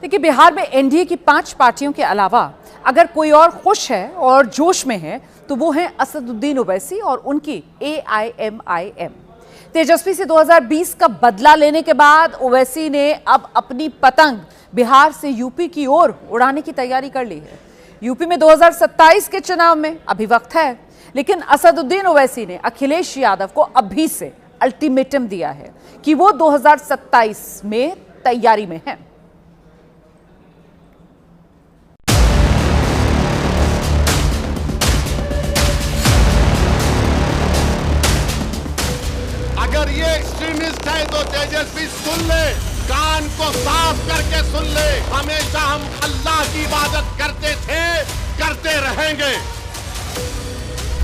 देखिए, बिहार में एनडीए की 5 पार्टियों के अलावा अगर कोई और खुश है और जोश में है तो वो हैं असदुद्दीन ओवैसी और उनकी AIMIM। तेजस्वी से 2020 का बदला लेने के बाद ओवैसी ने अब अपनी पतंग बिहार से यूपी की ओर उड़ाने की तैयारी कर ली है। यूपी में 2027 के चुनाव में अभी वक्त है, लेकिन असदुद्दीन ओवैसी ने अखिलेश यादव को अभी से अल्टीमेटम दिया है कि वो 2027 में तैयारी में है। अगर ये एक्सट्रीमिस्ट है तो तेजस्वी सुन ले, कान को साफ करके सुन ले। हमेशा हम अल्लाह की इबादत करते थे, करते रहेंगे।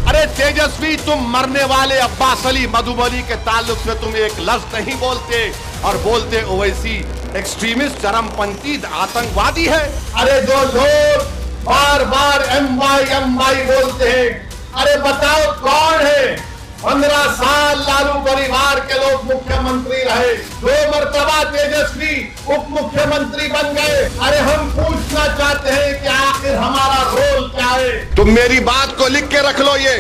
अरे तेजस्वी, तुम मरने वाले अब्बास अली मधुबनी के ताल्लुक से तुम एक लफ्ज नहीं बोलते और बोलते ओवैसी एक्सट्रीमिस्ट, चरमपंथी, आतंकवादी है। अरे जो लोग बार बार MY बोलते हैं, अरे बताओ कौन है? 15 साल लालू परिवार के लोग मुख्यमंत्री रहे, 2 मर्तबा तेजस्वी उप मुख्यमंत्री बन गए। अरे हम पूछना चाहते हैं कि आखिर हमारा रोल क्या है? तुम मेरी बात को लिख के रख लो, ये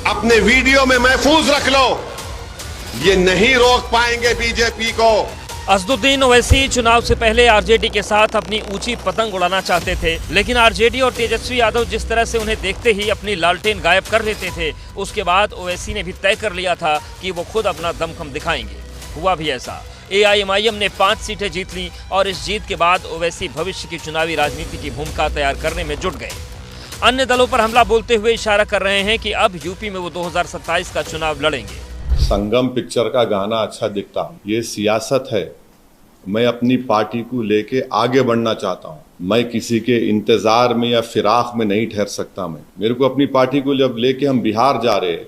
अपने वीडियो में महफूज रख लो। ये नहीं रोक पाएंगे बीजेपी को। असदुद्दीन ओवैसी चुनाव से पहले आरजेडी के साथ अपनी ऊंची पतंग उड़ाना चाहते थे, लेकिन आरजेडी और तेजस्वी यादव जिस तरह से उन्हें देखते ही अपनी लालटेन गायब कर देते थे, उसके बाद ओवैसी ने भी तय कर लिया था कि वो खुद अपना दमखम दिखाएंगे। हुआ भी ऐसा। AIMIM ने 5 सीटें जीत ली और इस जीत के बाद ओवैसी भविष्य की चुनावी राजनीति की भूमिका तैयार करने में जुट गए। अन्य दलों पर हमला बोलते हुए इशारा कर रहे हैं कि अब यूपी में वो 2027 का चुनाव लड़ेंगे। संगम पिक्चर का गाना अच्छा दिखता, ये सियासत है। मैं अपनी पार्टी को लेके आगे बढ़ना चाहता हूँ। मैं किसी के इंतजार में या फिराक में नहीं ठहर सकता। मेरे को अपनी पार्टी को जब लेके हम बिहार जा रहे हैं,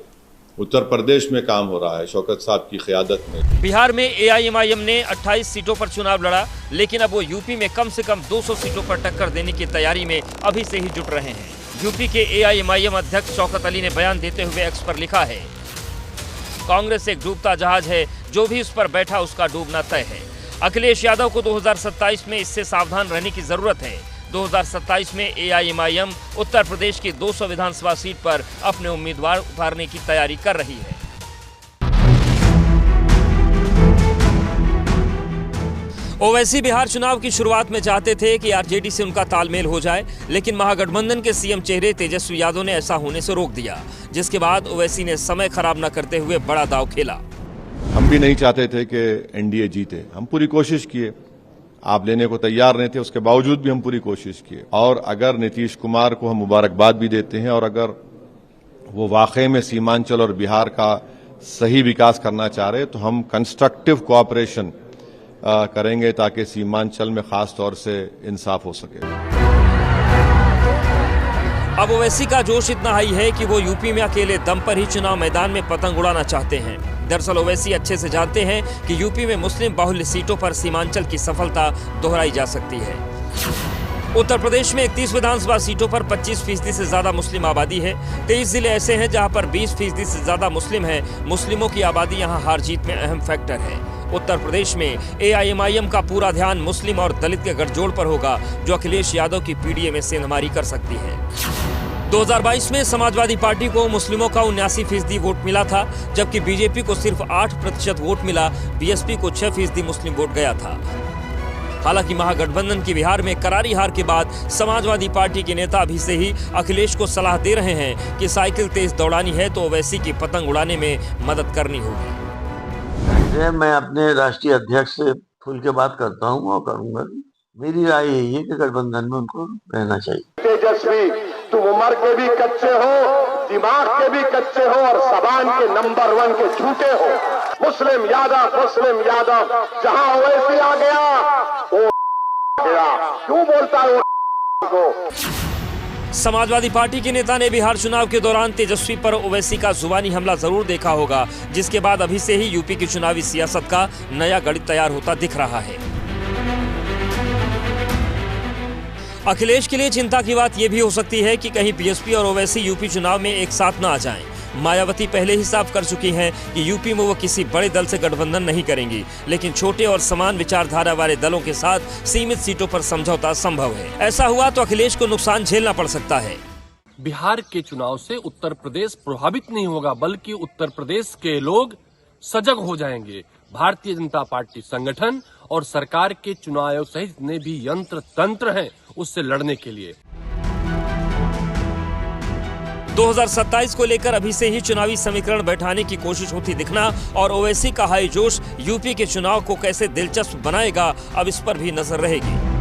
उत्तर प्रदेश में काम हो रहा है शौकत साहब की क़यादत में। बिहार में AIMIM ने 28 सीटों पर चुनाव लड़ा, लेकिन अब वो यूपी में कम से कम 200 सीटों पर टक्कर देने की तैयारी में अभी से ही जुट रहे हैं। यूपी के AIMIM अध्यक्ष शौकत अली ने बयान देते हुए एक्स पर लिखा है, कांग्रेस एक डूबता जहाज है, जो भी उस पर बैठा उसका डूबना तय है। अखिलेश यादव को 2027 में इससे सावधान रहने की जरूरत है। 2027 में AIMIM उत्तर प्रदेश की 200 विधानसभा सीट पर अपने उम्मीदवार उतारने की तैयारी कर रही है। ओवैसी बिहार चुनाव की शुरुआत में चाहते थे कि आरजेडी से उनका तालमेल हो जाए, लेकिन महागठबंधन के CM चेहरे तेजस्वी यादव ने ऐसा होने से रोक दिया, जिसके बाद ओवैसी ने समय खराब न करते हुए बड़ा दांव खेला। हम भी नहीं चाहते थे कि एनडीए जीते, हम पूरी कोशिश किए, आप लेने को तैयार नहीं थे, उसके बावजूद भी हम पूरी कोशिश किए। और अगर नीतीश कुमार को हम मुबारकबाद भी देते हैं और अगर वो वाकई में सीमांचल और बिहार का सही विकास करना चाह रहे तो हम कंस्ट्रक्टिव कोऑपरेशन करेंगे ताकि सीमांचल में खास तौर से इंसाफ हो सके। अब ओवैसी का जोश इतना हाई है कि वो यूपी में अकेले दम पर ही चुनाव मैदान में पतंग उड़ाना चाहते हैं। दरअसल ओवैसी अच्छे से जानते हैं कि यूपी में मुस्लिम बाहुल्य सीटों पर सीमांचल की सफलता दोहराई जा सकती है। उत्तर प्रदेश में 31 विधानसभा सीटों पर 25% से ज्यादा मुस्लिम आबादी है। 23 जिले ऐसे हैं जहां पर 20% से ज्यादा मुस्लिम हैं। मुस्लिमों की आबादी यहां हार जीत में अहम फैक्टर है। उत्तर प्रदेश में AIMIM का पूरा ध्यान मुस्लिम और दलित के गठजोड़ पर होगा, जो अखिलेश यादव की PDA में सेंधमारी कर सकती है। 2022 में समाजवादी पार्टी को मुस्लिमों का 79% वोट मिला था, जबकि बीजेपी को सिर्फ 8% वोट मिला। BSP को 6% मुस्लिम वोट गया था। हालांकि महागठबंधन की बिहार में करारी हार के बाद समाजवादी पार्टी के नेता अभी से ही अखिलेश को सलाह दे रहे हैं कि साइकिल तेज दौड़ानी है तो ओवैसी की पतंग उड़ाने में मदद करनी होगी। मैं अपने राष्ट्रीय अध्यक्ष से खुल के बात करता हूँ और करूंगा। मेरी राय यही है कि गठबंधन में उनको रहना चाहिए। तेजस्वी, तुम उम्र के भी कच्चे हो, दिमाग के भी कच्चे हो और जबान के नंबर 1 के झूठे हो। मुस्लिम यादव जहां ओवैसी आ गया वो गया। क्यों बोलता है वो? समाजवादी पार्टी के नेता ने बिहार चुनाव के दौरान तेजस्वी पर ओवैसी का जुबानी हमला जरूर देखा होगा, जिसके बाद अभी से ही यूपी की चुनावी सियासत का नया गणित तैयार होता दिख रहा है। अखिलेश के लिए चिंता की बात यह भी हो सकती है कि कहीं BSP और ओवैसी यूपी चुनाव में एक साथ न आ जाएं। मायावती पहले ही साफ कर चुकी हैं कि यूपी में वो किसी बड़े दल से गठबंधन नहीं करेंगी, लेकिन छोटे और समान विचारधारा वाले दलों के साथ सीमित सीटों पर समझौता संभव है। ऐसा हुआ तो अखिलेश को नुकसान झेलना पड़ सकता है। बिहार के चुनाव से उत्तर प्रदेश प्रभावित नहीं होगा, बल्कि उत्तर प्रदेश के लोग सजग हो जाएंगे। भारतीय जनता पार्टी संगठन और सरकार के चुनाव आयोग सहित जितने भी यंत्र तंत्र हैं उससे लड़ने के लिए 2027 को लेकर अभी से ही चुनावी समीकरण बैठाने की कोशिश होती दिखना और ओवैसी का हाई जोश यूपी के चुनाव को कैसे दिलचस्प बनाएगा, अब इस पर भी नजर रहेगी।